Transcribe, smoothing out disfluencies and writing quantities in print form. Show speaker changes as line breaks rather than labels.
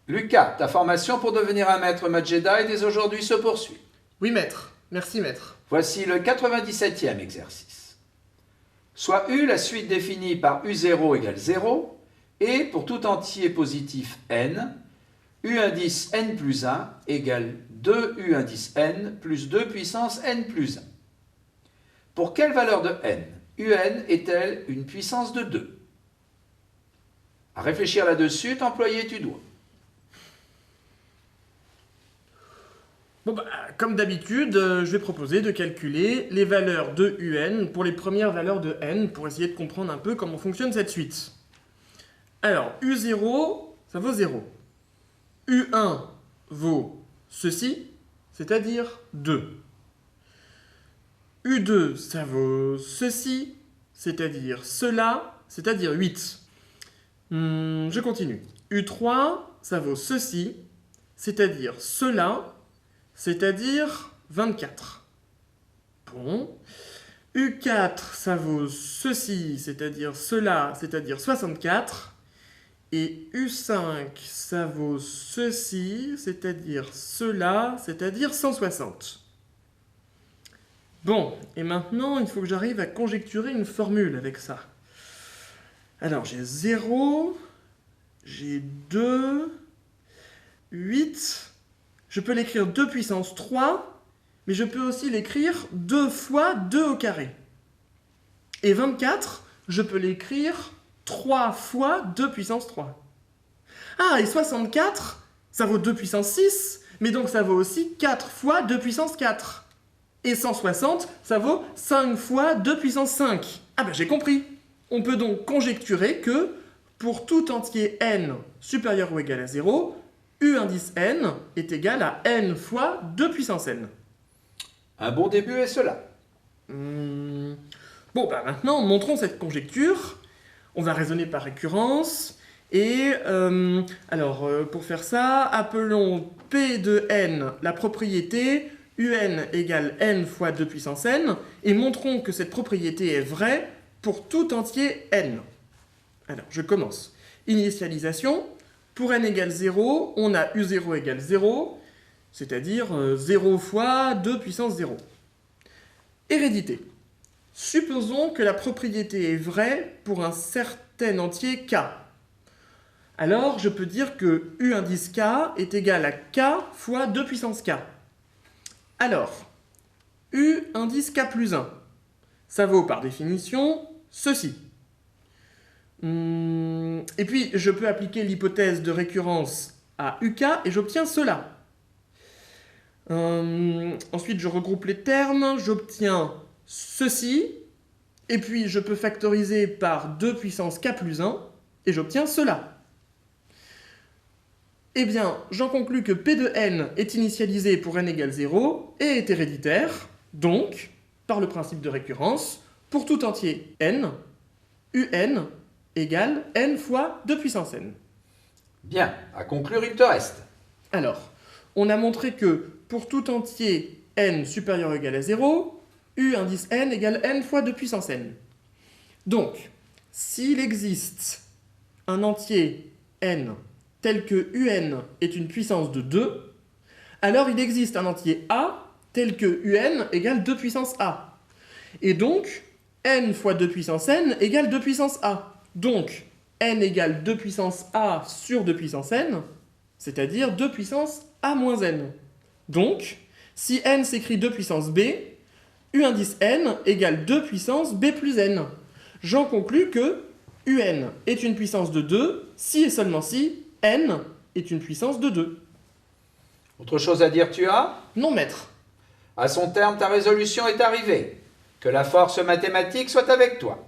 Lucas, ta formation pour devenir un maître mage Jedi dès aujourd'hui se poursuit.
Oui, maître. Merci, maître.
Voici le 97e exercice. Soit U la suite définie par U0 égale 0, et pour tout entier positif n, U indice n plus 1 égale 2U indice n plus 2 puissance n plus 1. Pour quelle valeur de n UN est-elle une puissance de 2? À réfléchir là-dessus, t'employer tu dois.
Bon, comme d'habitude, je vais proposer de calculer les valeurs de UN pour les premières valeurs de n pour essayer de comprendre un peu comment fonctionne cette suite. Alors, U0, ça vaut 0. U1 vaut ceci, c'est-à-dire 2. U2, ça vaut ceci, c'est-à-dire cela, c'est-à-dire 8. Je continue. U3, ça vaut ceci, c'est-à-dire cela, c'est-à-dire 24. Bon. U4, ça vaut ceci, c'est-à-dire cela, c'est-à-dire 64. Et U5, ça vaut ceci, c'est-à-dire cela, c'est-à-dire 160. Bon, et maintenant, il faut que j'arrive à conjecturer une formule avec ça. Alors, j'ai 0, j'ai 2, 8... Je peux l'écrire 2 puissance 3, mais je peux aussi l'écrire 2 fois 2 au carré. Et 24, je peux l'écrire 3 fois 2 puissance 3. Ah, et 64, ça vaut 2 puissance 6, mais donc ça vaut aussi 4 fois 2 puissance 4. Et 160, ça vaut 5 fois 2 puissance 5. Ah ben j'ai compris. On peut donc conjecturer que, pour tout entier n supérieur ou égal à 0, U indice n est égal à n fois 2 puissance n.
Un bon début est cela.
Bon, maintenant, montrons cette conjecture. On va raisonner par récurrence. Et, pour faire ça, appelons P de n la propriété un égale n fois 2 puissance n, et montrons que cette propriété est vraie pour tout entier n. Alors, je commence. Initialisation. Pour n égale 0, on a U0 égale 0, c'est-à-dire 0 fois 2 puissance 0. Hérédité. Supposons que la propriété est vraie pour un certain entier k. Alors, je peux dire que U indice k est égal à k fois 2 puissance k. Alors, U indice k plus 1, ça vaut par définition ceci. Et puis, je peux appliquer l'hypothèse de récurrence à UK et j'obtiens cela. Ensuite, je regroupe les termes, j'obtiens ceci, et puis je peux factoriser par 2 puissance k plus 1, et j'obtiens cela. Eh bien, j'en conclus que P de n est initialisé pour n égale 0 et est héréditaire, donc, par le principe de récurrence, pour tout entier n, UN égale n fois 2 puissance n.
Bien, à conclure, il te reste.
Alors, on a montré que pour tout entier n supérieur ou égal à 0, U indice n égale n fois 2 puissance n. Donc, s'il existe un entier n tel que un est une puissance de 2, alors il existe un entier a tel que un égale 2 puissance a. Et donc, n fois 2 puissance n égale 2 puissance a. Donc, n égale 2 puissance a sur 2 puissance n, c'est-à-dire 2 puissance a moins n. Donc, si n s'écrit 2 puissance b, U indice n égale 2 puissance b plus n. J'en conclus que un est une puissance de 2 si et seulement si n est une puissance de 2.
Autre chose à dire tu as?
Non, maître.
À son terme, ta résolution est arrivée. Que la force mathématique soit avec toi.